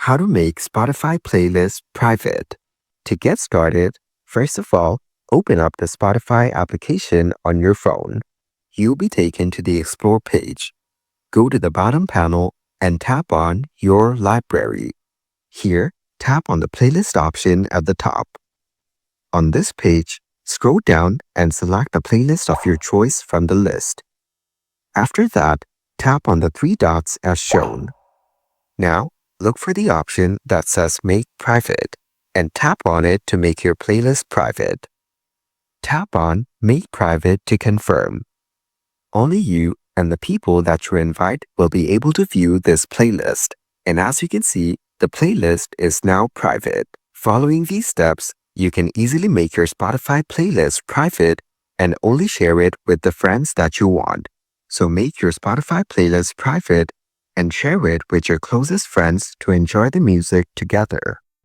How to make Spotify playlist private. To get started, first of all, open up the Spotify application on your phone. You'll be taken to the Explore page. Go to the bottom panel and tap on Your Library. Here, tap on the playlist option at the top. On this page, scroll down and select a playlist of your choice from the list. After that, tap on the three dots as shown. Now, look for the option that says Make Private and tap on it to make your playlist private. Tap on Make Private to confirm. Only you and the people that you invite will be able to view this playlist. And as you can see, the playlist is now private. Following these steps, you can easily make your Spotify playlist private and only share it with the friends that you want. So make your Spotify playlist private and share it with your closest friends to enjoy the music together.